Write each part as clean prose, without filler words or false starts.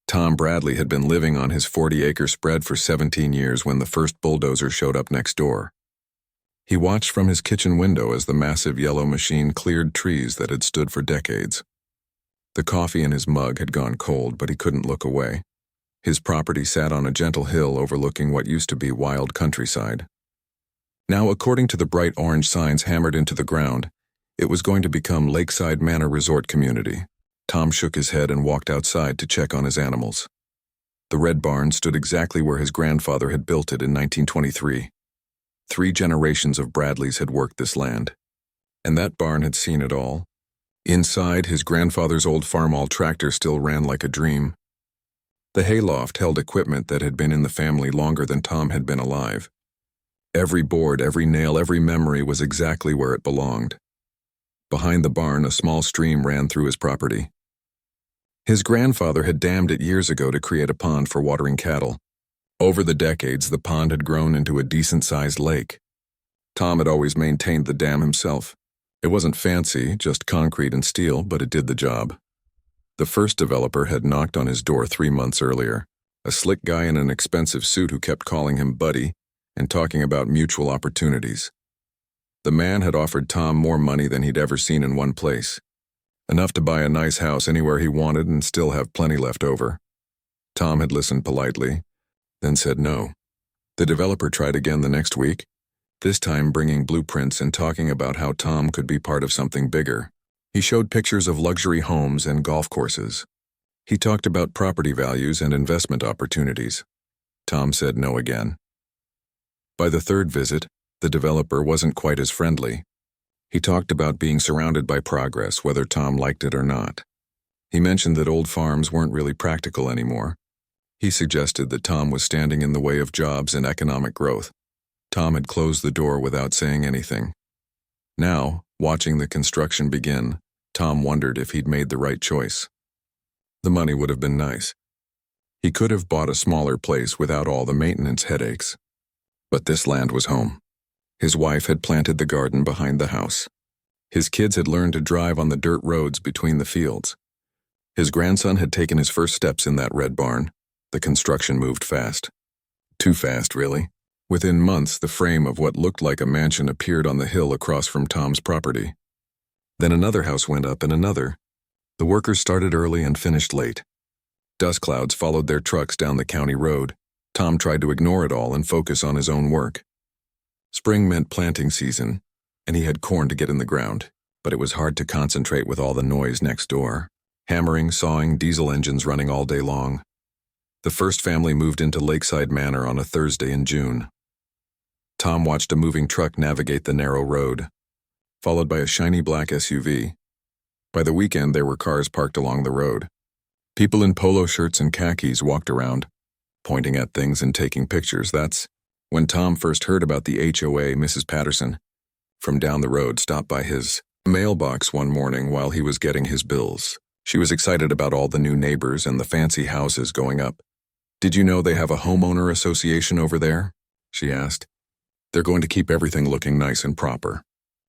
Tom Bradley had been living on his 40-acre spread for 17 years when the first bulldozer showed up next door. He watched from his kitchen window as the massive yellow machine cleared trees that had stood for decades. The coffee in his mug had gone cold, but he couldn't look away. His property sat on a gentle hill overlooking what used to be wild countryside. Now, according to the bright orange signs hammered into the ground, it was going to become Lakeside Manor Resort Community. Tom shook his head and walked outside to check on his animals. The red barn stood exactly where his grandfather had built it in 1923. 3 generations of Bradleys had worked this land. And that barn had seen it all. Inside, his grandfather's old farmall tractor still ran like a dream. The hayloft held equipment that had been in the family longer than Tom had been alive. Every board, every nail, every memory was exactly where it belonged. Behind the barn, a small stream ran through his property. His grandfather had dammed it years ago to create a pond for watering cattle. Over the decades, the pond had grown into a decent-sized lake. Tom had always maintained the dam himself. It wasn't fancy, just concrete and steel, but it did the job. The first developer had knocked on his door 3 months earlier, a slick guy in an expensive suit who kept calling him buddy and talking about mutual opportunities. The man had offered Tom more money than he'd ever seen in one place, enough to buy a nice house anywhere he wanted and still have plenty left over. Tom had listened politely, then said no. The developer tried again the next week, this time bringing blueprints and talking about how Tom could be part of something bigger. He showed pictures of luxury homes and golf courses. He talked about property values and investment opportunities. Tom said no again. By the third visit, the developer wasn't quite as friendly. He talked about being surrounded by progress, whether Tom liked it or not. He mentioned that old farms weren't really practical anymore. He suggested that Tom was standing in the way of jobs and economic growth. Tom had closed the door without saying anything. Now, watching the construction begin, Tom wondered if he'd made the right choice. The money would have been nice. He could have bought a smaller place without all the maintenance headaches. But this land was home. His wife had planted the garden behind the house. His kids had learned to drive on the dirt roads between the fields. His grandson had taken his first steps in that red barn. The construction moved fast. Too fast, really. Within months, the frame of what looked like a mansion appeared on the hill across from Tom's property. Then another house went up and another. The workers started early and finished late. Dust clouds followed their trucks down the county road. Tom tried to ignore it all and focus on his own work. Spring meant planting season, and he had corn to get in the ground, but it was hard to concentrate with all the noise next door. Hammering, sawing, diesel engines running all day long. The first family moved into Lakeside Manor on a Thursday in June. Tom watched a moving truck navigate the narrow road, followed by a shiny black SUV. By the weekend, there were cars parked along the road. People in polo shirts and khakis walked around, pointing at things and taking pictures. That's when Tom first heard about the HOA. Mrs. Patterson, from down the road, stopped by his mailbox one morning while he was getting his bills. She was excited about all the new neighbors and the fancy houses going up. "Did you know they have a homeowner association over there?" she asked. "They're going to keep everything looking nice and proper.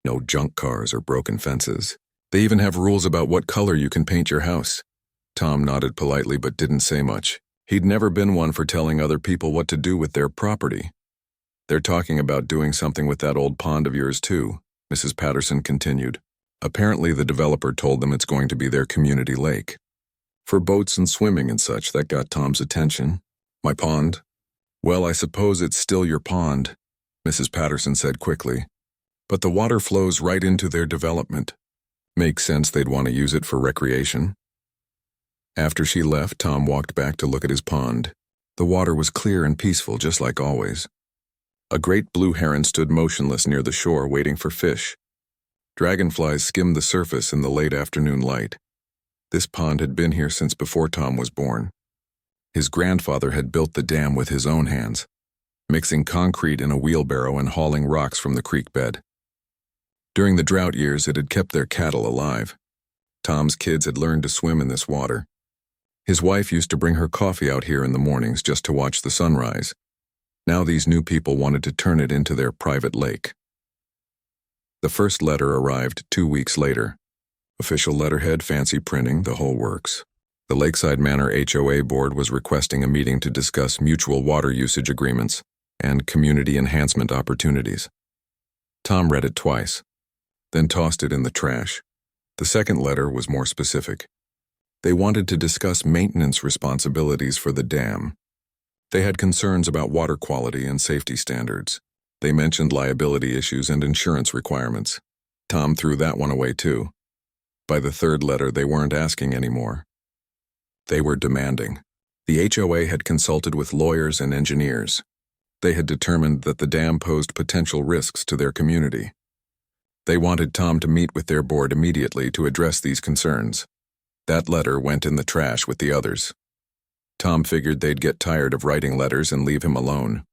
No junk cars or broken fences. They even have rules about what color you can paint your house." Tom nodded politely but didn't say much. He'd never been one for telling other people what to do with their property. "They're talking about doing something with that old pond of yours too," Mrs. Patterson continued. "Apparently the developer told them it's going to be their community lake. For boats and swimming and such." That got Tom's attention. "My pond? Well, I suppose it's still your pond," Mrs. Patterson said quickly. "But the water flows right into their development. Makes sense they'd want to use it for recreation." After she left, Tom walked back to look at his pond. The water was clear and peaceful, just like always. A great blue heron stood motionless near the shore, waiting for fish. Dragonflies skimmed the surface in the late afternoon light. This pond had been here since before Tom was born. His grandfather had built the dam with his own hands, mixing concrete in a wheelbarrow and hauling rocks from the creek bed. During the drought years, it had kept their cattle alive. Tom's kids had learned to swim in this water. His wife used to bring her coffee out here in the mornings just to watch the sunrise. Now these new people wanted to turn it into their private lake. The first letter arrived 2 weeks later. Official letterhead, fancy printing, the whole works. The Lakeside Manor HOA board was requesting a meeting to discuss mutual water usage agreements and community enhancement opportunities. Tom read it twice, then tossed it in the trash. The second letter was more specific. They wanted to discuss maintenance responsibilities for the dam. They had concerns about water quality and safety standards. They mentioned liability issues and insurance requirements. Tom threw that one away too. By the third letter, they weren't asking anymore. They were demanding. The HOA had consulted with lawyers and engineers. They had determined that the dam posed potential risks to their community. They wanted Tom to meet with their board immediately to address these concerns. That letter went in the trash with the others. Tom figured they'd get tired of writing letters and leave him alone.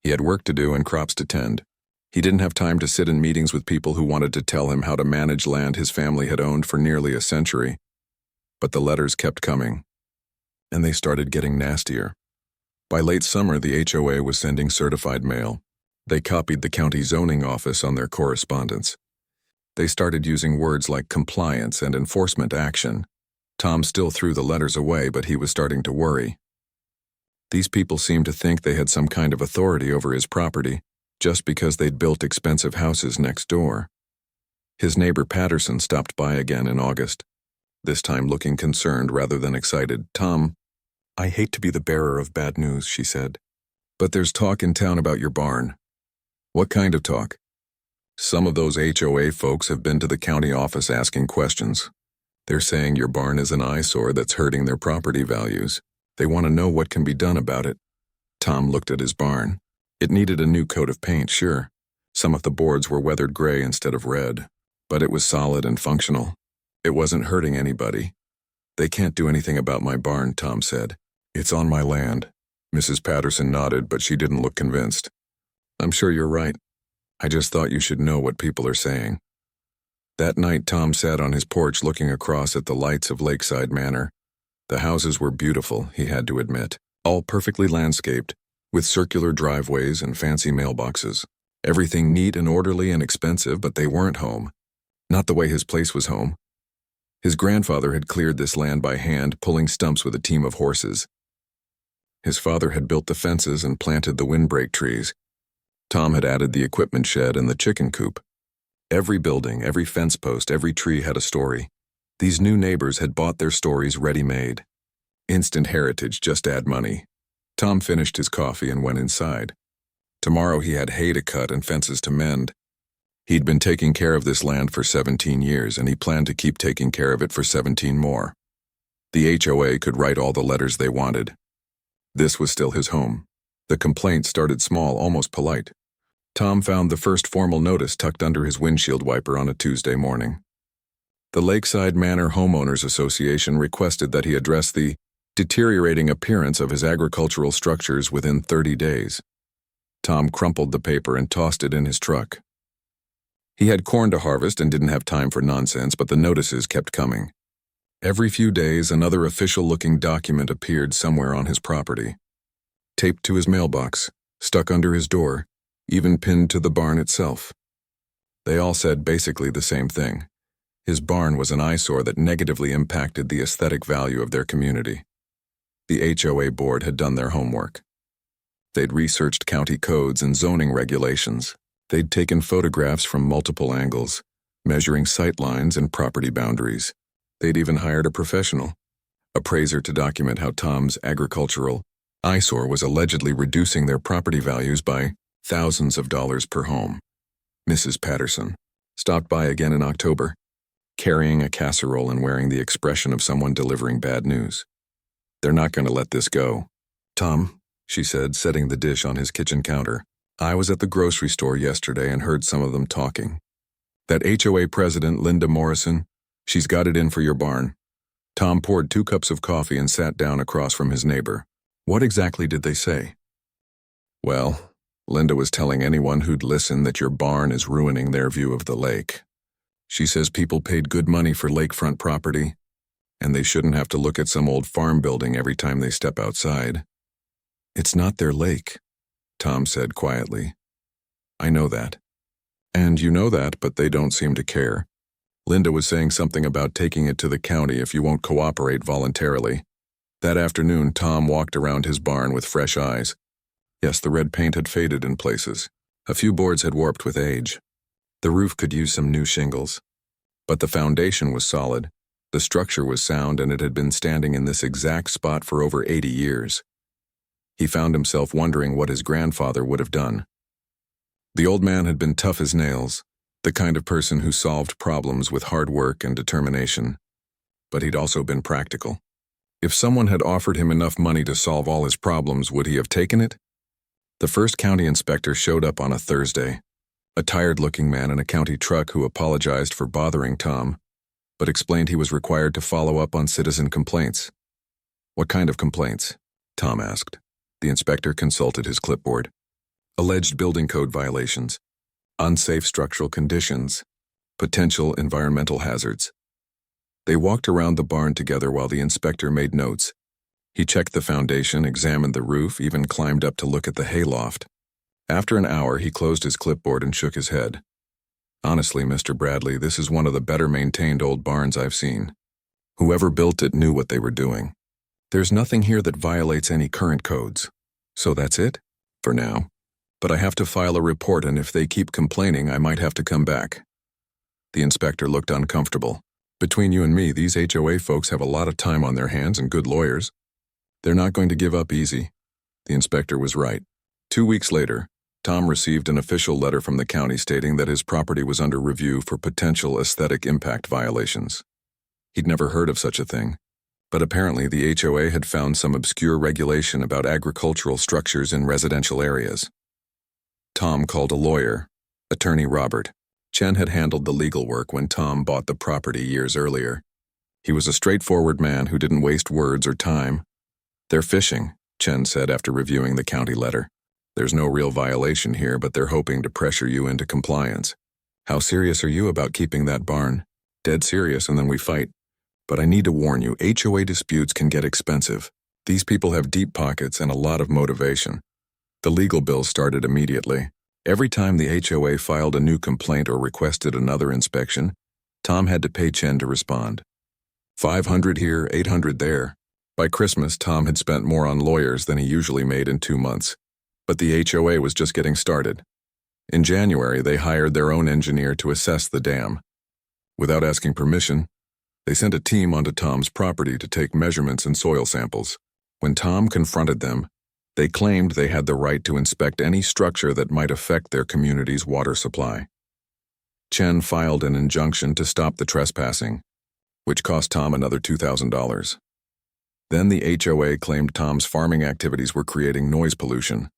He had work to do and crops to tend. He didn't have time to sit in meetings with people who wanted to tell him how to manage land his family had owned for nearly a century. But the letters kept coming, and they started getting nastier. By late summer, the HOA was sending certified mail. They copied the county zoning office on their correspondence. They started using words like compliance and enforcement action. Tom still threw the letters away, but he was starting to worry. These people seemed to think they had some kind of authority over his property, just because they'd built expensive houses next door. His neighbor Patterson stopped by again in August, this time looking concerned rather than excited. "Tom, I hate to be the bearer of bad news," she said, "but there's talk in town about your barn." "What kind of talk?" "Some of those HOA folks have been to the county office asking questions. They're saying your barn is an eyesore that's hurting their property values. They want to know what can be done about it." Tom looked at his barn. It needed a new coat of paint, sure. Some of the boards were weathered gray instead of red, but it was solid and functional. It wasn't hurting anybody. "They can't do anything about my barn," Tom said. "It's on my land." Mrs. Patterson nodded, but she didn't look convinced. "I'm sure you're right. I just thought you should know what people are saying." That night, Tom sat on his porch looking across at the lights of Lakeside Manor. The houses were beautiful, he had to admit, all perfectly landscaped, with circular driveways and fancy mailboxes. Everything neat and orderly and expensive, but they weren't home. Not the way his place was home. His grandfather had cleared this land by hand, pulling stumps with a team of horses. His father had built the fences and planted the windbreak trees. Tom had added the equipment shed and the chicken coop. Every building, every fence post, every tree had a story. These new neighbors had bought their stories ready-made. Instant heritage, just add money. Tom finished his coffee and went inside. Tomorrow he had hay to cut and fences to mend. He'd been taking care of this land for 17 years, and he planned to keep taking care of it for 17 more. The HOA could write all the letters they wanted. This was still his home. The complaint started small, almost polite. Tom found the first formal notice tucked under his windshield wiper on a Tuesday morning. The Lakeside Manor Homeowners Association requested that he address the deteriorating appearance of his agricultural structures within 30 days. Tom crumpled the paper and tossed it in his truck. He had corn to harvest and didn't have time for nonsense, but the notices kept coming. Every few days, another official-looking document appeared somewhere on his property. Taped to his mailbox, stuck under his door, even pinned to the barn itself. They all said basically the same thing. His barn was an eyesore that negatively impacted the aesthetic value of their community. The HOA board had done their homework. They'd researched county codes and zoning regulations. They'd taken photographs from multiple angles, measuring sight lines and property boundaries. They'd even hired a professional appraiser to document how Tom's agricultural eyesore was allegedly reducing their property values by thousands of dollars per home. Mrs. Patterson stopped by again in October, carrying a casserole and wearing the expression of someone delivering bad news. "They're not going to let this go." "Tom," she said, setting the dish on his kitchen counter, "I was at the grocery store yesterday and heard some of them talking. That HOA president, Linda Morrison, she's got it in for your barn." Tom poured 2 cups of coffee and sat down across from his neighbor. "What exactly did they say?" "Well, Linda was telling anyone who'd listen that your barn is ruining their view of the lake. She says people paid good money for lakefront property, and they shouldn't have to look at some old farm building every time they step outside." "It's not their lake," Tom said quietly. "I know that. And you know that, but they don't seem to care. Linda was saying something about taking it to the county if you won't cooperate voluntarily. That afternoon, Tom walked around his barn with fresh eyes. Yes, the red paint had faded in places. A few boards had warped with age. The roof could use some new shingles. But the foundation was solid. The structure was sound, and it had been standing in this exact spot for over 80 years. He found himself wondering what his grandfather would have done. The old man had been tough as nails, the kind of person who solved problems with hard work and determination. But he'd also been practical. If someone had offered him enough money to solve all his problems, would he have taken it? The first county inspector showed up on a Thursday, a tired-looking man in a county truck who apologized for bothering Tom, but explained he was required to follow up on citizen complaints. What kind of complaints? Tom asked. The inspector consulted his clipboard. Alleged building code violations, unsafe structural conditions, potential environmental hazards. They walked around the barn together while the inspector made notes. He checked the foundation, examined the roof, even climbed up to look at the hayloft. After an hour, he closed his clipboard and shook his head. Honestly, Mr. Bradley, this is one of the better-maintained old barns I've seen. Whoever built it knew what they were doing. There's nothing here that violates any current codes. So that's it? For now. But I have to file a report, and if they keep complaining, I might have to come back. The inspector looked uncomfortable. Between you and me, these HOA folks have a lot of time on their hands and good lawyers. They're not going to give up easy. The inspector was right. 2 weeks later, Tom received an official letter from the county stating that his property was under review for potential aesthetic impact violations. He'd never heard of such a thing, but apparently the HOA had found some obscure regulation about agricultural structures in residential areas. Tom called a lawyer, attorney Robert. Chen had handled the legal work when Tom bought the property years earlier. He was a straightforward man who didn't waste words or time. They're fishing, Chen said after reviewing the county letter. There's no real violation here, but they're hoping to pressure you into compliance. How serious are you about keeping that barn? Dead serious, and then we fight. But I need to warn you, HOA disputes can get expensive. These people have deep pockets and a lot of motivation. The legal bills started immediately. Every time the HOA filed a new complaint or requested another inspection, Tom had to pay Chen to respond. 500 here, 800 there. By Christmas, Tom had spent more on lawyers than he usually made in 2 months. But the HOA was just getting started. In January, they hired their own engineer to assess the dam. Without asking permission, they sent a team onto Tom's property to take measurements and soil samples. When Tom confronted them, they claimed they had the right to inspect any structure that might affect their community's water supply. Chen filed an injunction to stop the trespassing, which cost Tom another $2,000. Then the HOA claimed Tom's farming activities were creating noise pollution.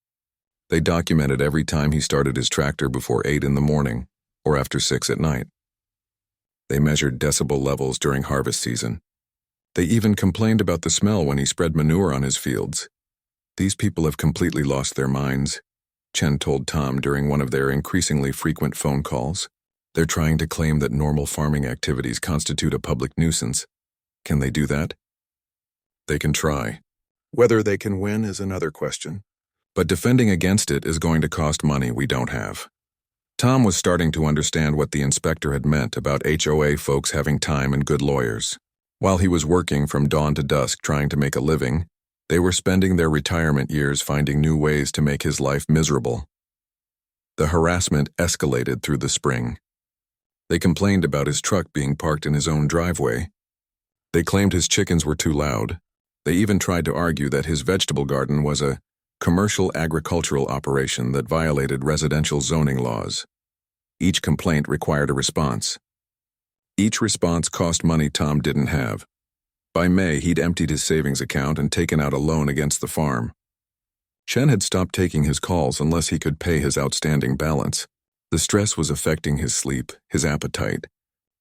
They documented every time he started his tractor before 8 in the morning or after 6 at night. They measured decibel levels during harvest season. They even complained about the smell when he spread manure on his fields. These people have completely lost their minds, Chen told Tom during one of their increasingly frequent phone calls. They're trying to claim that normal farming activities constitute a public nuisance. Can they do that? They can try. Whether they can win is another question. But defending against it is going to cost money we don't have. Tom was starting to understand what the inspector had meant about HOA folks having time and good lawyers. While he was working from dawn to dusk trying to make a living, they were spending their retirement years finding new ways to make his life miserable. The harassment escalated through the spring. They complained about his truck being parked in his own driveway. They claimed his chickens were too loud. They even tried to argue that his vegetable garden was a commercial agricultural operation that violated residential zoning laws. Each complaint required a response. Each response cost money Tom didn't have. By May, he'd emptied his savings account and taken out a loan against the farm. Chen had stopped taking his calls unless he could pay his outstanding balance. The stress was affecting his sleep, his appetite,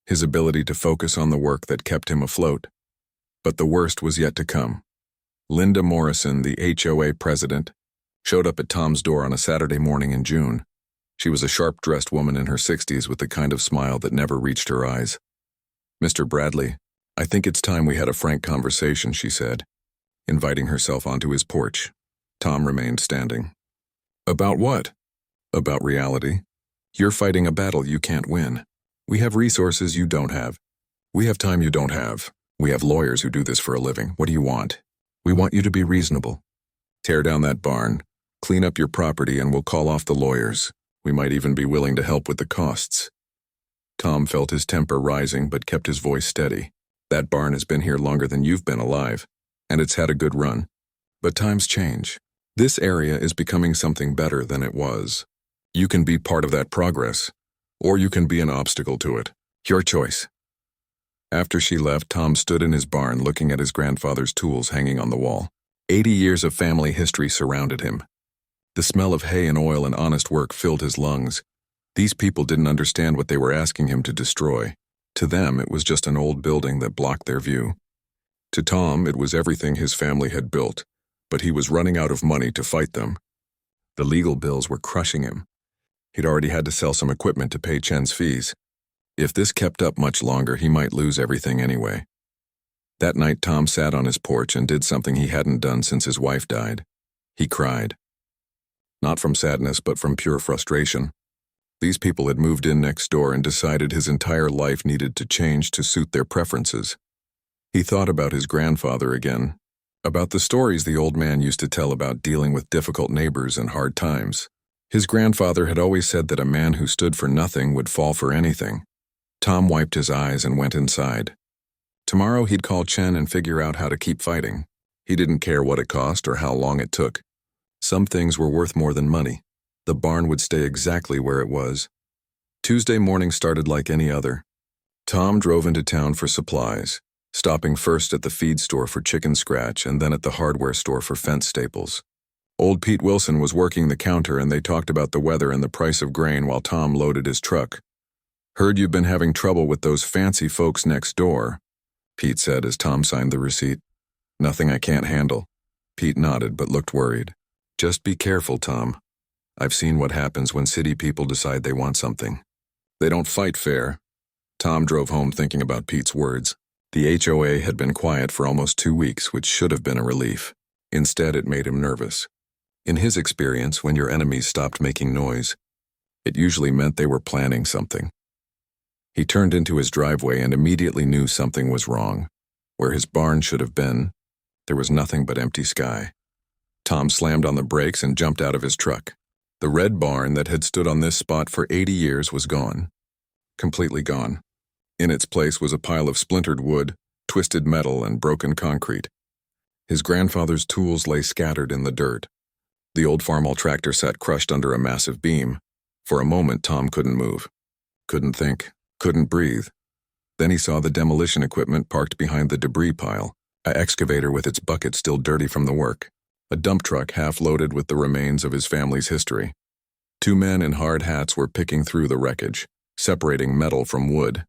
his ability to focus on the work that kept him afloat. But the worst was yet to come. Linda Morrison, the HOA president, showed up at Tom's door on a Saturday morning in June. She was a sharp-dressed woman in her 60s with the kind of smile that never reached her eyes. "Mr. Bradley, I think it's time we had a frank conversation," she said, inviting herself onto his porch. Tom remained standing. "About what?" "About reality. You're fighting a battle you can't win. We have resources you don't have. We have time you don't have. We have lawyers who do this for a living. What do you want? We want you to be reasonable. Tear down that barn, clean up your property, and we'll call off the lawyers. We might even be willing to help with the costs. Tom felt his temper rising but kept his voice steady. That barn has been here longer than you've been alive, and it's had a good run. But times change. This area is becoming something better than it was. You can be part of that progress, or you can be an obstacle to it. Your choice. After she left, Tom stood in his barn looking at his grandfather's tools hanging on the wall. 80 years of family history surrounded him. The smell of hay and oil and honest work filled his lungs. These people didn't understand what they were asking him to destroy. To them, it was just an old building that blocked their view. To Tom, it was everything his family had built, but he was running out of money to fight them. The legal bills were crushing him. He'd already had to sell some equipment to pay Chen's fees. If this kept up much longer, he might lose everything anyway. That night, Tom sat on his porch and did something he hadn't done since his wife died. He cried. Not from sadness, but from pure frustration. These people had moved in next door and decided his entire life needed to change to suit their preferences. He thought about his grandfather again, about the stories the old man used to tell about dealing with difficult neighbors and hard times. His grandfather had always said that a man who stood for nothing would fall for anything. Tom wiped his eyes and went inside. Tomorrow he'd call Chen and figure out how to keep fighting. He didn't care what it cost or how long it took. Some things were worth more than money. The barn would stay exactly where it was. Tuesday morning started like any other. Tom drove into town for supplies, stopping first at the feed store for chicken scratch and then at the hardware store for fence staples. Old Pete Wilson was working the counter and they talked about the weather and the price of grain while Tom loaded his truck. "Heard you've been having trouble with those fancy folks next door," Pete said as Tom signed the receipt. "Nothing I can't handle." Pete nodded but looked worried. "Just be careful, Tom. I've seen what happens when city people decide they want something. They don't fight fair." Tom drove home thinking about Pete's words. The HOA had been quiet for almost 2 weeks, which should have been a relief. Instead, it made him nervous. In his experience, when your enemies stopped making noise, it usually meant they were planning something. He turned into his driveway and immediately knew something was wrong. Where his barn should have been, there was nothing but empty sky. Tom slammed on the brakes and jumped out of his truck. The red barn that had stood on this spot for 80 years was gone. Completely gone. In its place was a pile of splintered wood, twisted metal, and broken concrete. His grandfather's tools lay scattered in the dirt. The old farmall tractor sat crushed under a massive beam. For a moment, Tom couldn't move. Couldn't think. Couldn't breathe. Then he saw the demolition equipment parked behind the debris pile, an excavator with its bucket still dirty from the work, a dump truck half loaded with the remains of his family's history. 2 men in hard hats were picking through the wreckage, separating metal from wood.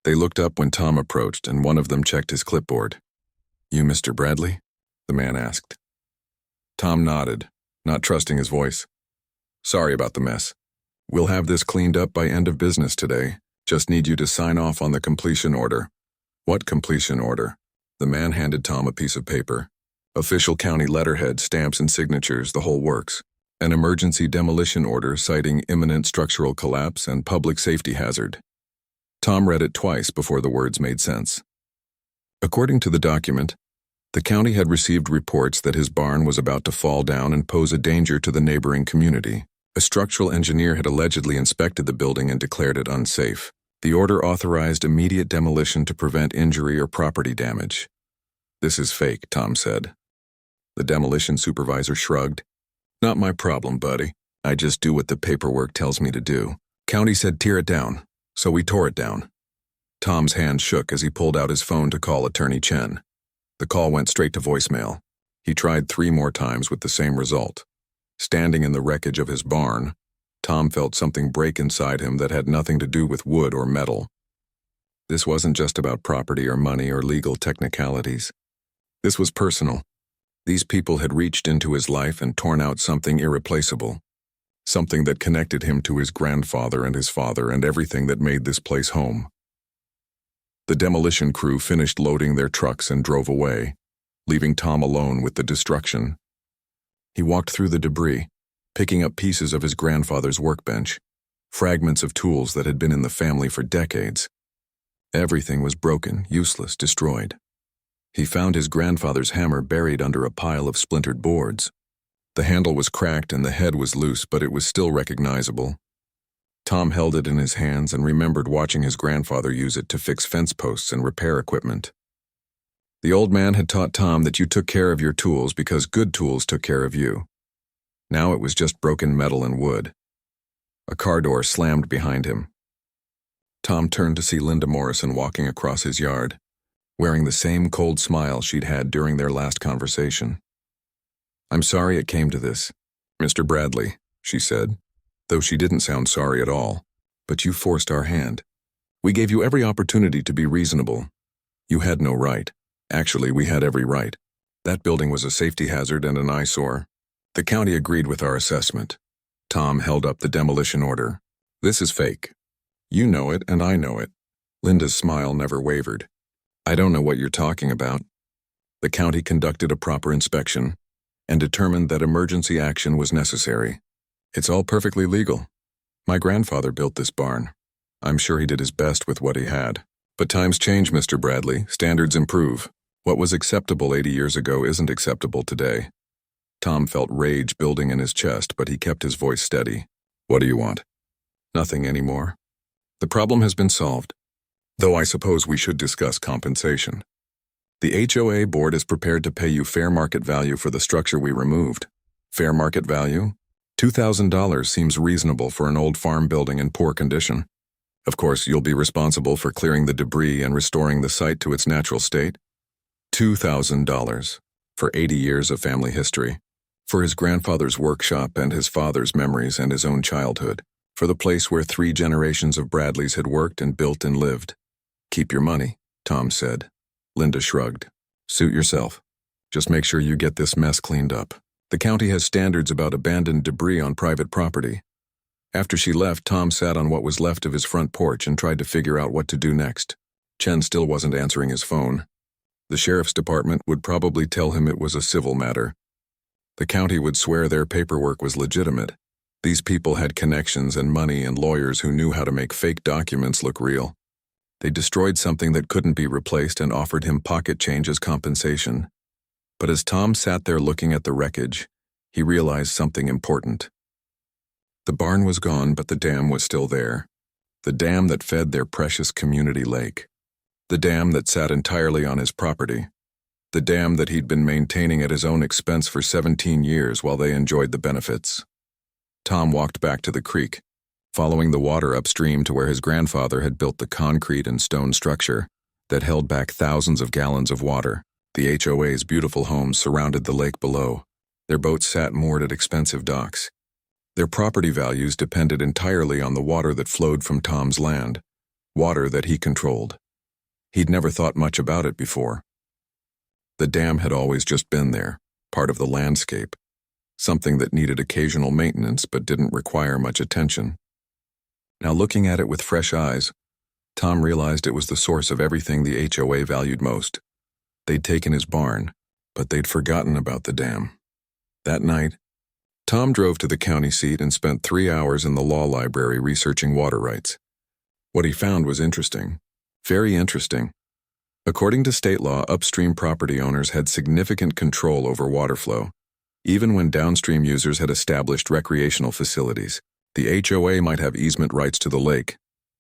They looked up when Tom approached, and one of them checked his clipboard. "You Mr. Bradley?" the man asked. Tom nodded, not trusting his voice. "Sorry about the mess. We'll have this cleaned up by end of business today. Just need you to sign off on the completion order." "What completion order?" The man handed Tom a piece of paper. "Official county letterhead, stamps and signatures, the whole works. An emergency demolition order citing imminent structural collapse and public safety hazard." Tom read it twice before the words made sense. According to the document, the county had received reports that his barn was about to fall down and pose a danger to the neighboring community. A structural engineer had allegedly inspected the building and declared it unsafe. The order authorized immediate demolition to prevent injury or property damage. "This is fake," Tom said. The demolition supervisor shrugged. "Not my problem, buddy. I just do what the paperwork tells me to do. County said tear it down, so we tore it down." Tom's hand shook as he pulled out his phone to call Attorney Chen. The call went straight to voicemail. He tried 3 more times with the same result. Standing in the wreckage of his barn, Tom felt something break inside him that had nothing to do with wood or metal. This wasn't just about property or money or legal technicalities. This was personal. These people had reached into his life and torn out something irreplaceable. Something that connected him to his grandfather and his father and everything that made this place home. The demolition crew finished loading their trucks and drove away, leaving Tom alone with the destruction. He walked through the debris, picking up pieces of his grandfather's workbench, fragments of tools that had been in the family for decades. Everything was broken, useless, destroyed. He found his grandfather's hammer buried under a pile of splintered boards. The handle was cracked and the head was loose, but it was still recognizable. Tom held it in his hands and remembered watching his grandfather use it to fix fence posts and repair equipment. The old man had taught Tom that you took care of your tools because good tools took care of you. Now it was just broken metal and wood. A car door slammed behind him. Tom turned to see Linda Morrison walking across his yard, wearing the same cold smile she'd had during their last conversation. "I'm sorry it came to this, Mr. Bradley," she said, though she didn't sound sorry at all. "But you forced our hand. We gave you every opportunity to be reasonable. You had no right. Actually, we had every right. That building was a safety hazard and an eyesore. The county agreed with our assessment." Tom held up the demolition order. "This is fake. You know it, and I know it." Linda's smile never wavered. "I don't know what you're talking about. The county conducted a proper inspection and determined that emergency action was necessary. It's all perfectly legal. My grandfather built this barn. I'm sure he did his best with what he had. But times change, Mr. Bradley. Standards improve. What was acceptable 80 years ago isn't acceptable today." Tom felt rage building in his chest, but he kept his voice steady. "What do you want?" "Nothing anymore. The problem has been solved. Though I suppose we should discuss compensation. The HOA board is prepared to pay you fair market value for the structure we removed." "Fair market value? $2,000 seems reasonable for an old farm building in poor condition. Of course, you'll be responsible for clearing the debris and restoring the site to its natural state." $2,000 for 80 years of family history, for his grandfather's workshop and his father's memories and his own childhood, for the place where 3 generations of Bradleys had worked and built and lived. "Keep your money," Tom said. Linda shrugged. "Suit yourself. Just make sure you get this mess cleaned up. The county has standards about abandoned debris on private property." After she left, Tom sat on what was left of his front porch and tried to figure out what to do next. Chen still wasn't answering his phone. The sheriff's department would probably tell him it was a civil matter. The county would swear their paperwork was legitimate. These people had connections and money and lawyers who knew how to make fake documents look real. They destroyed something that couldn't be replaced and offered him pocket change as compensation. But as Tom sat there looking at the wreckage, he realized something important. The barn was gone, but the dam was still there. The dam that fed their precious community lake. The dam that sat entirely on his property. The dam that he'd been maintaining at his own expense for 17 years while they enjoyed the benefits. Tom walked back to the creek, following the water upstream to where his grandfather had built the concrete and stone structure that held back thousands of gallons of water. The HOA's beautiful homes surrounded the lake below. Their boats sat moored at expensive docks. Their property values depended entirely on the water that flowed from Tom's land, water that he controlled. He'd never thought much about it before. The dam had always just been there, part of the landscape, something that needed occasional maintenance but didn't require much attention. Now looking at it with fresh eyes, Tom realized it was the source of everything the HOA valued most. They'd taken his barn, but they'd forgotten about the dam. That night, Tom drove to the county seat and spent 3 hours in the law library researching water rights. What he found was interesting, very interesting. According to state law, upstream property owners had significant control over water flow, even when downstream users had established recreational facilities. The HOA might have easement rights to the lake,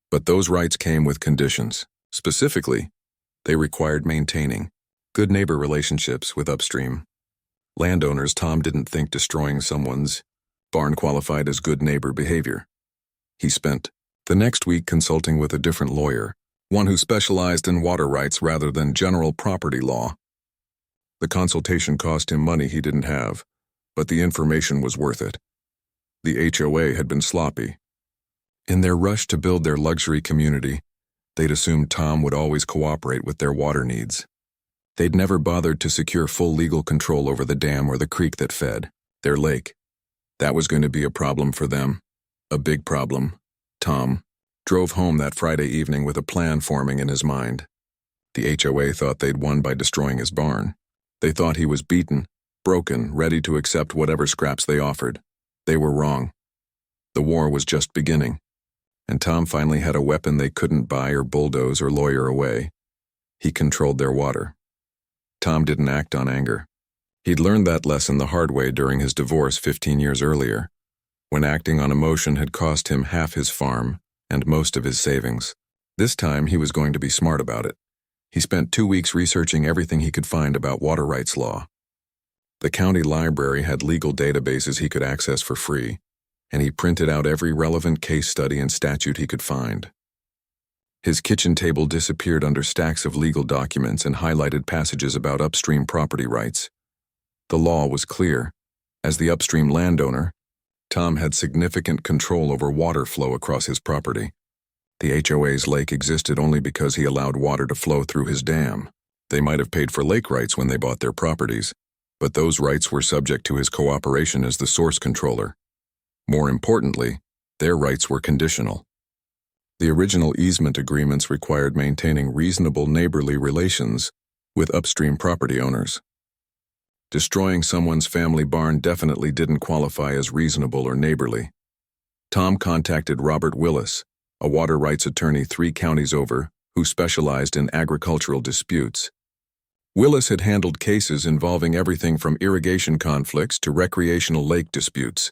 but those rights came with conditions. Specifically, they required maintaining good neighbor relationships with upstream landowners. Tom didn't think destroying someone's barn qualified as good neighbor behavior. He spent the next week consulting with a different lawyer, one who specialized in water rights rather than general property law. The consultation cost him money he didn't have, but the information was worth it. The HOA had been sloppy. In their rush to build their luxury community, they'd assumed Tom would always cooperate with their water needs. They'd never bothered to secure full legal control over the dam or the creek that fed their lake. That was going to be a problem for them. A big problem. Tom drove home that Friday evening with a plan forming in his mind. The HOA thought they'd won by destroying his barn. They thought he was beaten, broken, ready to accept whatever scraps they offered. They were wrong. The war was just beginning. and Tom finally had a weapon they couldn't buy or bulldoze or lawyer away. He controlled their water. Tom didn't act on anger. He'd learned that lesson the hard way during his divorce 15 years earlier, when acting on emotion had cost him half his farm and most of his savings. This time, he was going to be smart about it. He spent 2 weeks researching everything he could find about water rights law. The county library had legal databases he could access for free, and he printed out every relevant case study and statute he could find. His kitchen table disappeared under stacks of legal documents and highlighted passages about upstream property rights. The law was clear. As the upstream landowner, Tom had significant control over water flow across his property. The HOA's lake existed only because he allowed water to flow through his dam. They might have paid for lake rights when they bought their properties, but those rights were subject to his cooperation as the source controller. More importantly, their rights were conditional. The original easement agreements required maintaining reasonable neighborly relations with upstream property owners. Destroying someone's family barn definitely didn't qualify as reasonable or neighborly. Tom contacted Robert Willis, a water rights attorney 3 counties over, who specialized in agricultural disputes. Willis had handled cases involving everything from irrigation conflicts to recreational lake disputes.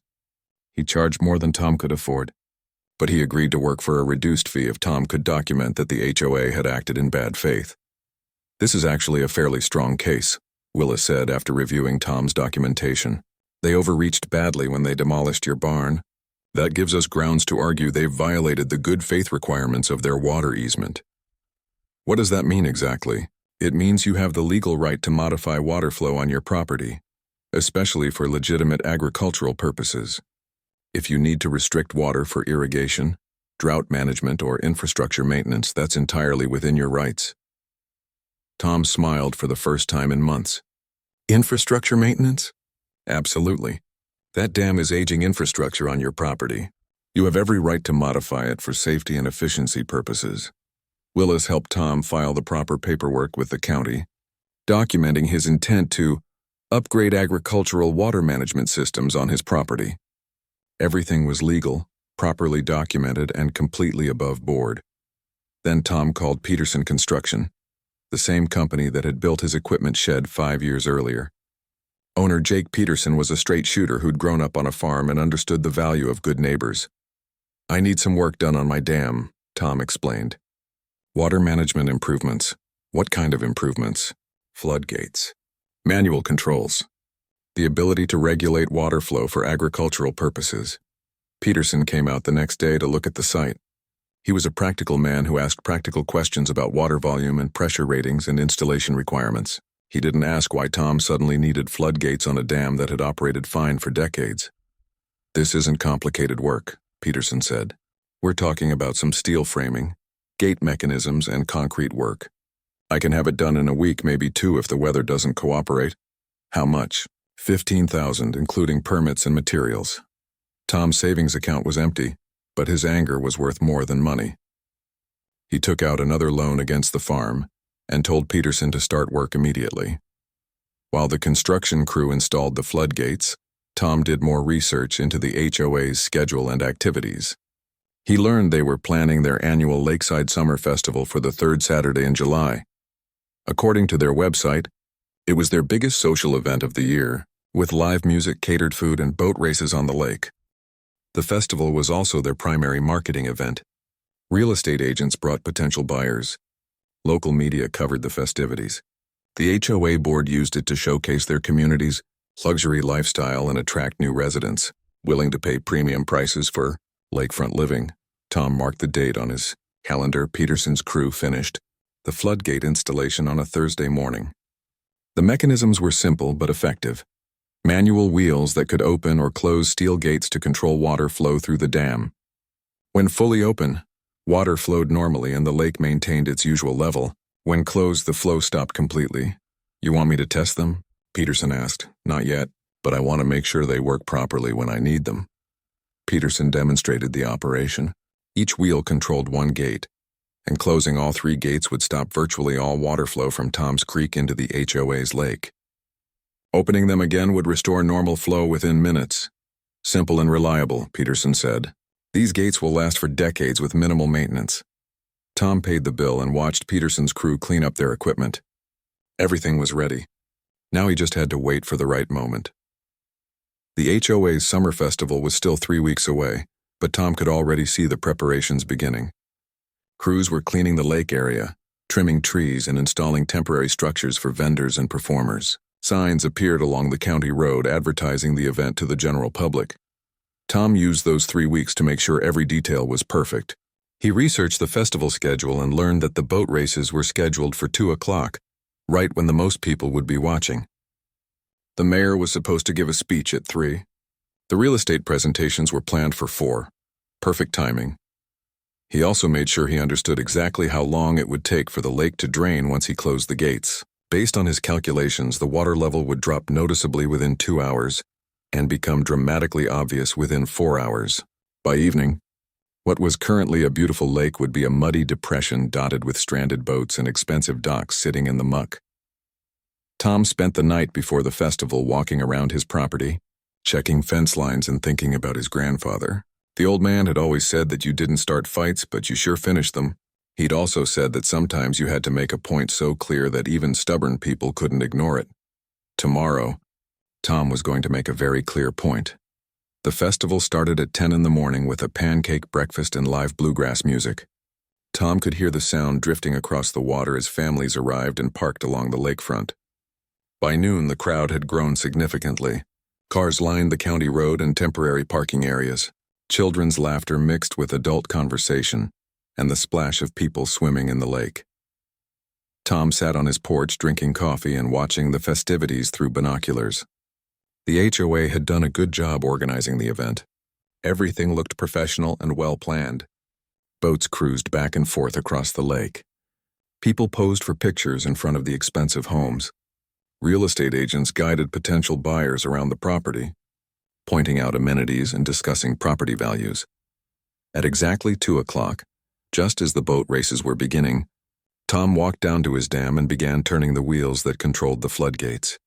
He charged more than Tom could afford, but he agreed to work for a reduced fee if Tom could document that the HOA had acted in bad faith. "This is actually a fairly strong case," Willis said after reviewing Tom's documentation. "They overreached badly when they demolished your barn. That gives us grounds to argue they've violated the good faith requirements of their water easement." "What does that mean exactly?" "It means you have the legal right to modify water flow on your property, especially for legitimate agricultural purposes. If you need to restrict water for irrigation, drought management, or infrastructure maintenance, that's entirely within your rights." Tom smiled for the first time in months. "Infrastructure maintenance?" "Absolutely. That dam is aging infrastructure on your property. You have every right to modify it for safety and efficiency purposes." Willis helped Tom file the proper paperwork with the county, documenting his intent to upgrade agricultural water management systems on his property. Everything was legal, properly documented, and completely above board. Then Tom called Peterson Construction, the same company that had built his equipment shed 5 years earlier. Owner Jake Peterson was a straight shooter who'd grown up on a farm and understood the value of good neighbors. "I need some work done on my dam," Tom explained. "Water management improvements." "What kind of improvements?" "Floodgates. Manual controls. The ability to regulate water flow for agricultural purposes." Peterson came out the next day to look at the site. He was a practical man who asked practical questions about water volume and pressure ratings and installation requirements. He didn't ask why Tom suddenly needed floodgates on a dam that had operated fine for decades. "This isn't complicated work," Peterson said. "We're talking about some steel framing, gate mechanisms, and concrete work. I can have it done in a week, maybe 2 if the weather doesn't cooperate." "How much?" $15,000, including permits and materials. Tom's savings account was empty, but his anger was worth more than money. He took out another loan against the farm and told Peterson to start work immediately. While the construction crew installed the floodgates, Tom did more research into the HOA's schedule and activities. He learned they were planning their annual Lakeside Summer Festival for the 3rd Saturday in July. According to their website, it was their biggest social event of the year, with live music, catered food, and boat races on the lake. The festival was also their primary marketing event. Real estate agents brought potential buyers. Local media covered the festivities. The HOA board used it to showcase their community's luxury lifestyle and attract new residents, willing to pay premium prices for lakefront living. Tom marked the date on his calendar. Peterson's crew finished the floodgate installation on a Thursday morning. The mechanisms were simple but effective. Manual wheels that could open or close steel gates to control water flow through the dam. When fully open, water flowed normally and the lake maintained its usual level. When closed, the flow stopped completely. "You want me to test them?" Peterson asked. "Not yet, but I want to make sure they work properly when I need them." Peterson demonstrated the operation. Each wheel controlled one gate, and closing all 3 gates would stop virtually all water flow from Tom's Creek into the HOA's lake. Opening them again would restore normal flow within minutes. "Simple and reliable," Peterson said. These gates will last for decades with minimal maintenance. Tom paid the bill and watched Peterson's crew clean up their equipment. Everything was ready. Now he just had to wait for the right moment. The HOA's summer festival was still 3 weeks away, but Tom could already see the preparations beginning. Crews were cleaning the lake area, trimming trees and installing temporary structures for vendors and performers. Signs appeared along the county road advertising the event to the general public. Tom used those 3 weeks to make sure every detail was perfect. He researched the festival schedule and learned that the boat races were scheduled for 2 o'clock, right when the most people would be watching. The mayor was supposed to give a speech at 3. The real estate presentations were planned for 4. Perfect timing. He also made sure he understood exactly how long it would take for the lake to drain once he closed the gates. Based on his calculations, the water level would drop noticeably within 2 hours and become dramatically obvious within 4 hours. By evening, what was currently a beautiful lake would be a muddy depression dotted with stranded boats and expensive docks sitting in the muck. Tom spent the night before the festival walking around his property, checking fence lines and thinking about his grandfather. The old man had always said that you didn't start fights, but you sure finished them. He'd also said that sometimes you had to make a point so clear that even stubborn people couldn't ignore it. Tomorrow, Tom was going to make a very clear point. The festival started at 10 in the morning with a pancake breakfast and live bluegrass music. Tom could hear the sound drifting across the water as families arrived and parked along the lakefront. By noon, the crowd had grown significantly. Cars lined the county road and temporary parking areas. Children's laughter mixed with adult conversation, and the splash of people swimming in the lake. Tom sat on his porch drinking coffee and watching the festivities through binoculars. The HOA had done a good job organizing the event. Everything looked professional and well-planned. Boats cruised back and forth across the lake. People posed for pictures in front of the expensive homes. Real estate agents guided potential buyers around the property, pointing out amenities and discussing property values. At exactly 2 o'clock, just as the boat races were beginning, Tom walked down to his dam and began turning the wheels that controlled the floodgates.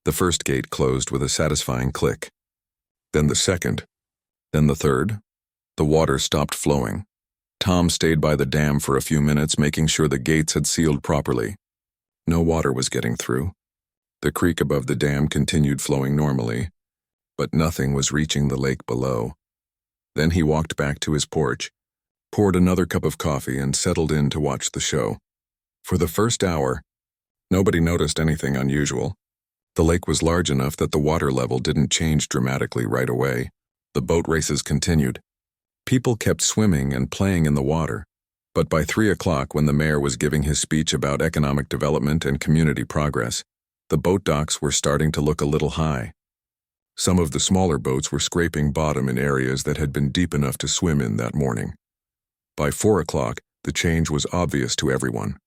The first gate closed with a satisfying click. Then the second. Then the third. The water stopped flowing. Tom stayed by the dam for a few minutes, making sure the gates had sealed properly. No water was getting through. The creek above the dam continued flowing normally, but nothing was reaching the lake below. Then he walked back to his porch, poured another cup of coffee, and settled in to watch the show. For the first hour, nobody noticed anything unusual. The lake was large enough that the water level didn't change dramatically right away. The boat races continued. People kept swimming and playing in the water. But by 3 o'clock, when the mayor was giving his speech about economic development and community progress, the boat docks were starting to look a little high. Some of the smaller boats were scraping bottom in areas that had been deep enough to swim in that morning. By 4 o'clock, the change was obvious to everyone.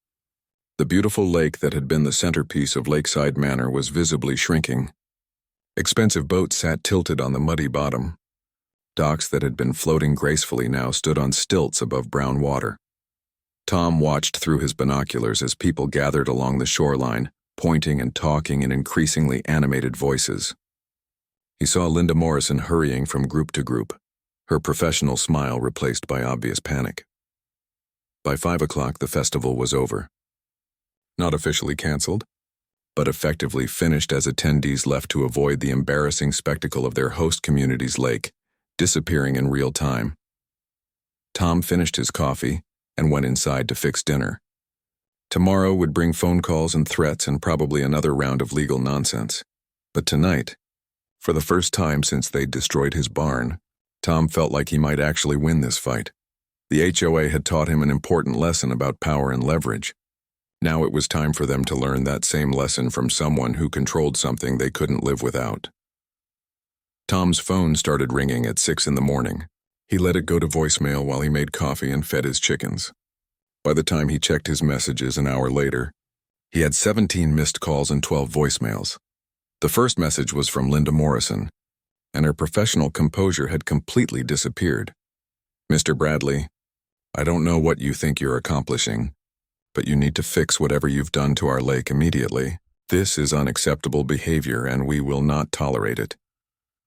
The beautiful lake that had been the centerpiece of Lakeside Manor was visibly shrinking. Expensive boats sat tilted on the muddy bottom. Docks that had been floating gracefully now stood on stilts above brown water. Tom watched through his binoculars as people gathered along the shoreline, pointing and talking in increasingly animated voices. He saw Linda Morrison hurrying from group to group, her professional smile replaced by obvious panic. By 5 o'clock, the festival was over. Not officially canceled, but effectively finished as attendees left to avoid the embarrassing spectacle of their host community's lake, disappearing in real time. Tom finished his coffee and went inside to fix dinner. Tomorrow would bring phone calls and threats and probably another round of legal nonsense. But tonight, for the first time since they'd destroyed his barn, Tom felt like he might actually win this fight. The HOA had taught him an important lesson about power and leverage. Now it was time for them to learn that same lesson from someone who controlled something they couldn't live without. Tom's phone started ringing at 6 in the morning. He let it go to voicemail while he made coffee and fed his chickens. By the time he checked his messages an hour later, he had 17 missed calls and 12 voicemails. The first message was from Linda Morrison, and her professional composure had completely disappeared. "Mr. Bradley, I don't know what you think you're accomplishing, but you need to fix whatever you've done to our lake immediately. This is unacceptable behavior and we will not tolerate it."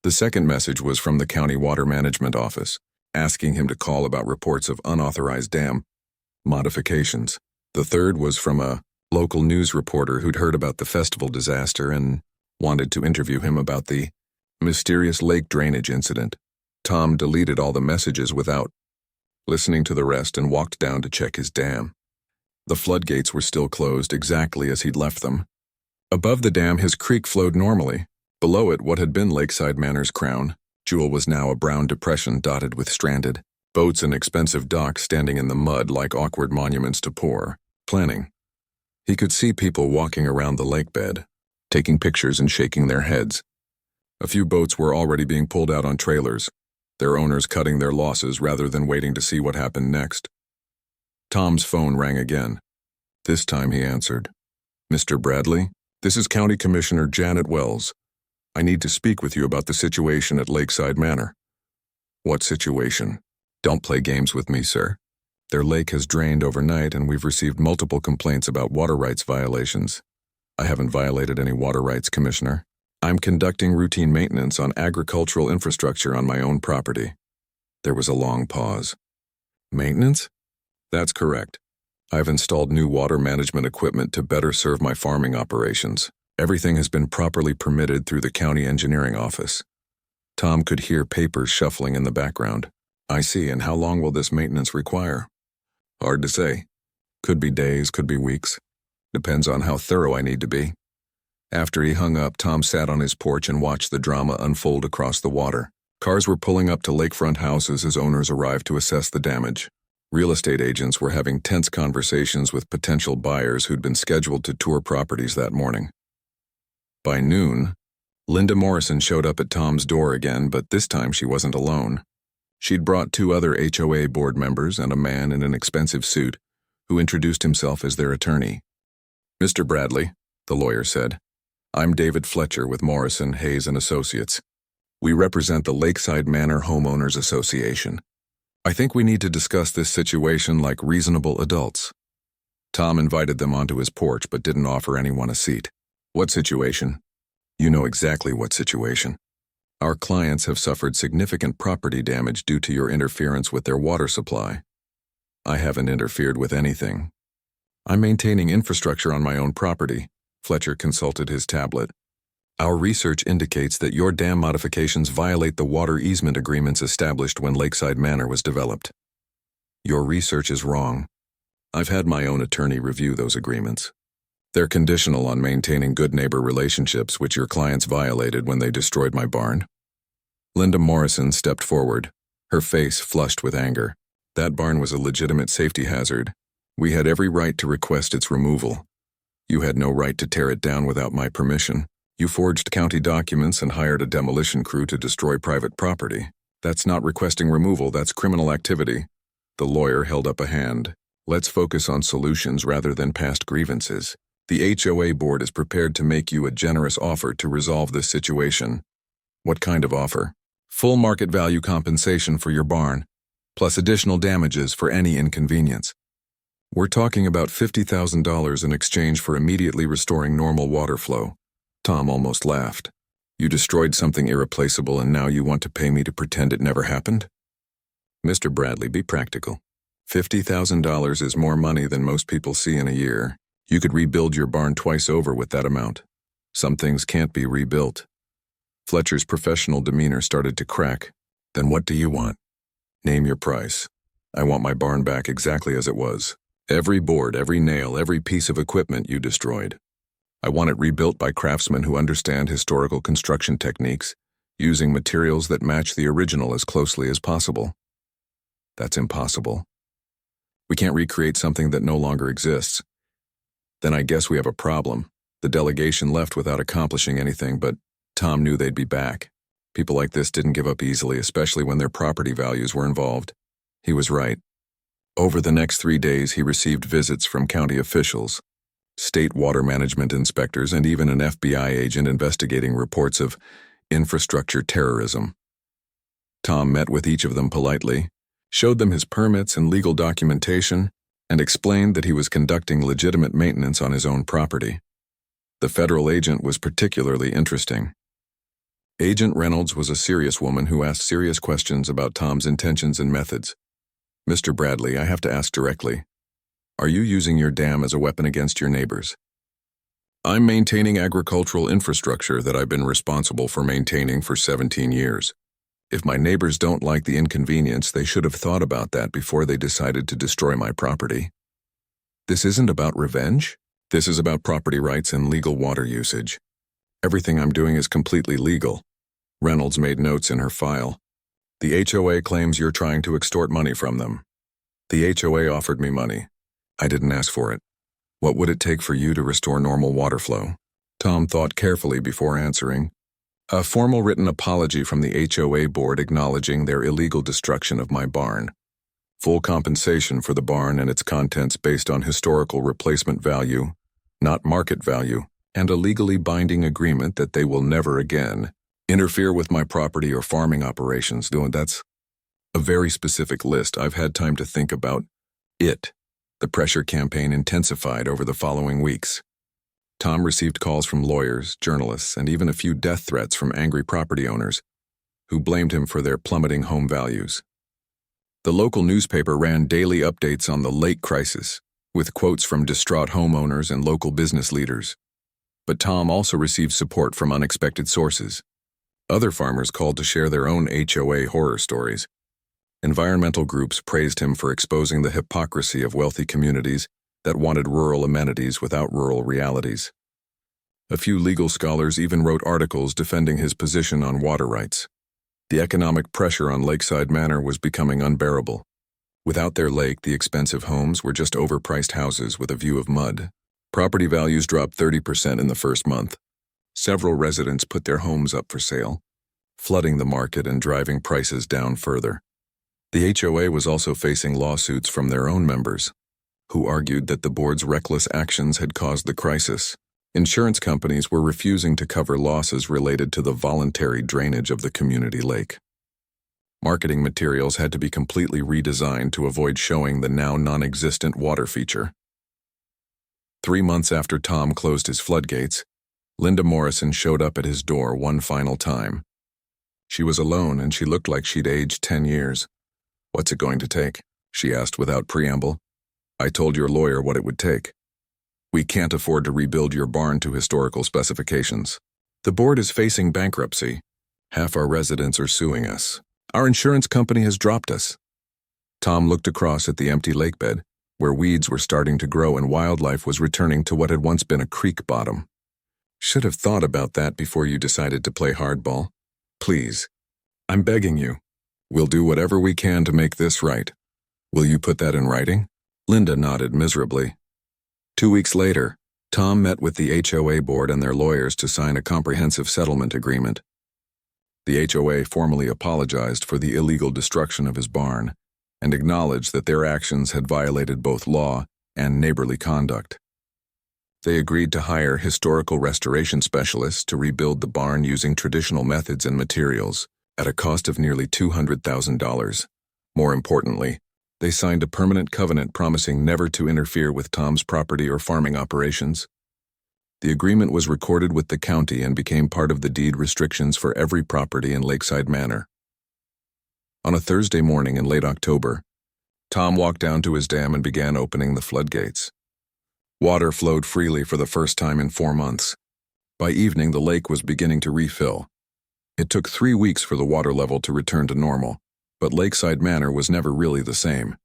The second message was from the County Water Management Office. asking him to call about reports of unauthorized dam modifications. The third was from a local news reporter who'd heard about the festival disaster and wanted to interview him about the mysterious lake drainage incident. Tom deleted all the messages without listening to the rest and walked down to check his dam. The floodgates were still closed exactly as he'd left them. Above the dam, his creek flowed normally. Below it, what had been Lakeside Manor's crown jewel was now a brown depression dotted with stranded boats and expensive docks standing in the mud like awkward monuments to poor planning. He could see people walking around the lake bed, taking pictures and shaking their heads. A few boats were already being pulled out on trailers, their owners cutting their losses rather than waiting to see what happened next. Tom's phone rang again. This time he answered. "Mr. Bradley, this is County Commissioner Janet Wells. I need to speak with you about the situation at Lakeside Manor." "What situation?" "Don't play games with me, sir. Their lake has drained overnight and we've received multiple complaints about water rights violations." "I haven't violated any water rights, Commissioner. I'm conducting routine maintenance on agricultural infrastructure on my own property." There was a long pause. "Maintenance?" "That's correct. I've installed new water management equipment to better serve my farming operations. Everything has been properly permitted through the county engineering office." Tom could hear papers shuffling in the background. "I see, and how long will this maintenance require?" "Hard to say. Could be days, could be weeks. Depends on how thorough I need to be." After he hung up, Tom sat on his porch and watched the drama unfold across the water. Cars were pulling up to lakefront houses as owners arrived to assess the damage. Real estate agents were having tense conversations with potential buyers who'd been scheduled to tour properties that morning. By noon, Linda Morrison showed up at Tom's door again, but this time she wasn't alone. She'd brought 2 other HOA board members and a man in an expensive suit who introduced himself as their attorney. "Mr. Bradley," the lawyer said, "I'm David Fletcher with Morrison, Hayes & Associates. We represent the Lakeside Manor Homeowners Association. I think we need to discuss this situation like reasonable adults." Tom invited them onto his porch but didn't offer anyone a seat. "What situation?" "You know exactly what situation. Our clients have suffered significant property damage due to your interference with their water supply." "I haven't interfered with anything. I'm maintaining infrastructure on my own property." Fletcher consulted his tablet. "Our research indicates that your dam modifications violate the water easement agreements established when Lakeside Manor was developed." "Your research is wrong. I've had my own attorney review those agreements. They're conditional on maintaining good neighbor relationships, which your clients violated when they destroyed my barn." Linda Morrison stepped forward, her face flushed with anger. "That barn was a legitimate safety hazard. We had every right to request its removal. You had no right to tear it down without my permission. You forged county documents and hired a demolition crew to destroy private property. That's not requesting removal, that's criminal activity." The lawyer held up a hand. "Let's focus on solutions rather than past grievances. The HOA board is prepared to make you a generous offer to resolve this situation." "What kind of offer?" "Full market value compensation for your barn, plus additional damages for any inconvenience. We're talking about $50,000 in exchange for immediately restoring normal water flow." Tom almost laughed. "You destroyed something irreplaceable and now you want to pay me to pretend it never happened?" "Mr. Bradley, be practical. $50,000 is more money than most people see in a year. You could rebuild your barn twice over with that amount. Some things can't be rebuilt." Fletcher's professional demeanor started to crack. "Then what do you want?" "Name your price. I want my barn back exactly as it was. Every board, every nail, every piece of equipment you destroyed. I want it rebuilt by craftsmen who understand historical construction techniques, using materials that match the original as closely as possible." "That's impossible. We can't recreate something that no longer exists." "Then I guess we have a problem." The delegation left without accomplishing anything, but Tom knew they'd be back. People like this didn't give up easily, especially when their property values were involved. He was right. Over the next 3 days, he received visits from county officials, state water management inspectors, and even an FBI agent investigating reports of infrastructure terrorism. Tom met with each of them politely, showed them his permits and legal documentation, and explained that he was conducting legitimate maintenance on his own property. The federal agent was particularly interesting. Agent Reynolds was a serious woman who asked serious questions about Tom's intentions and methods. "Mr. Bradley, I have to ask directly. Are you using your dam as a weapon against your neighbors?" "I'm maintaining agricultural infrastructure that I've been responsible for maintaining for 17 years. If my neighbors don't like the inconvenience, they should have thought about that before they decided to destroy my property. This isn't about revenge. This is about property rights and legal water usage. Everything I'm doing is completely legal." Reynolds made notes in her file. "The HOA claims you're trying to extort money from them." "The HOA offered me money. I didn't ask for it. What would it take for you to restore normal water flow?" Tom thought carefully before answering. "A formal written apology from the HOA board acknowledging their illegal destruction of my barn. Full compensation for the barn and its contents based on historical replacement value, not market value, and a legally binding agreement that they will never again interfere with my property or farming operations." That's a very specific list. I've had time to think about it. The pressure campaign intensified over the following weeks. Tom received calls from lawyers, journalists, and even a few death threats from angry property owners who blamed him for their plummeting home values. The local newspaper ran daily updates on the lake crisis, with quotes from distraught homeowners and local business leaders. But Tom also received support from unexpected sources. Other farmers called to share their own HOA horror stories. Environmental groups praised him for exposing the hypocrisy of wealthy communities that wanted rural amenities without rural realities. A few legal scholars even wrote articles defending his position on water rights. The economic pressure on Lakeside Manor was becoming unbearable. Without their lake, the expensive homes were just overpriced houses with a view of mud. Property values dropped 30% in the first month. Several residents put their homes up for sale, flooding the market and driving prices down further. The HOA was also facing lawsuits from their own members, who argued that the board's reckless actions had caused the crisis. Insurance companies were refusing to cover losses related to the voluntary drainage of the community lake. Marketing materials had to be completely redesigned to avoid showing the now non-existent water feature. 3 months after Tom closed his floodgates, Linda Morrison showed up at his door one final time. She was alone and she looked like she'd aged 10 years. "What's it going to take?" she asked without preamble. "I told your lawyer what it would take. We can't afford to rebuild your barn to historical specifications. The board is facing bankruptcy. Half our residents are suing us. Our insurance company has dropped us." Tom looked across at the empty lakebed, where weeds were starting to grow and wildlife was returning to what had once been a creek bottom. "Should have thought about that before you decided to play hardball. Please, I'm begging you. We'll do whatever we can to make this right. Will you put that in writing?" Linda nodded miserably. 2 weeks later, Tom met with the HOA board and their lawyers to sign a comprehensive settlement agreement. The HOA formally apologized for the illegal destruction of his barn and acknowledged that their actions had violated both law and neighborly conduct. They agreed to hire historical restoration specialists to rebuild the barn using traditional methods and materials at a cost of nearly $200,000. More importantly, they signed a permanent covenant promising never to interfere with Tom's property or farming operations. The agreement was recorded with the county and became part of the deed restrictions for every property in Lakeside Manor. On a Thursday morning in late October, Tom walked down to his dam and began opening the floodgates. Water flowed freely for the first time in 4 months. By evening, the lake was beginning to refill. It took 3 weeks for the water level to return to normal, but Lakeside Manor was never really the same.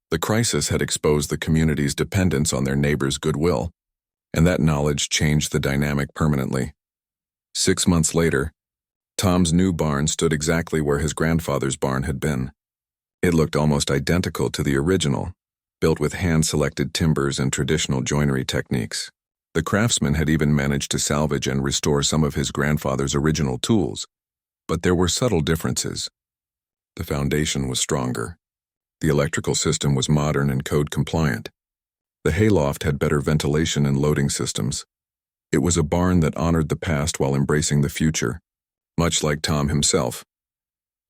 The crisis had exposed the community's dependence on their neighbors' goodwill, and that knowledge changed the dynamic permanently. 6 months later, Tom's new barn stood exactly where his grandfather's barn had been. It looked almost identical to the original, built with hand-selected timbers and traditional joinery techniques. The craftsman had even managed to salvage and restore some of his grandfather's original tools, but there were subtle differences. The foundation was stronger. The electrical system was modern and code-compliant. The hayloft had better ventilation and loading systems. It was a barn that honored the past while embracing the future, much like Tom himself.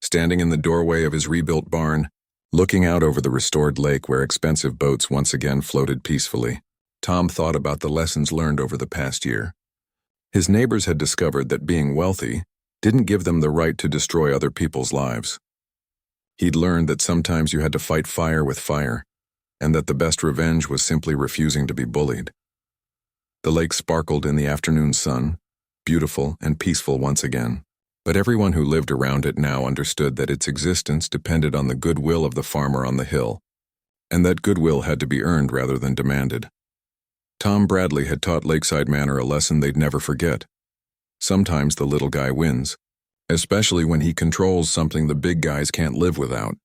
Standing in the doorway of his rebuilt barn, looking out over the restored lake where expensive boats once again floated peacefully, Tom thought about the lessons learned over the past year. His neighbors had discovered that being wealthy didn't give them the right to destroy other people's lives. He'd learned that sometimes you had to fight fire with fire, and that the best revenge was simply refusing to be bullied. The lake sparkled in the afternoon sun, beautiful and peaceful once again, but everyone who lived around it now understood that its existence depended on the goodwill of the farmer on the hill, and that goodwill had to be earned rather than demanded. Tom Bradley had taught Lakeside Manor a lesson they'd never forget. Sometimes the little guy wins, especially when he controls something the big guys can't live without.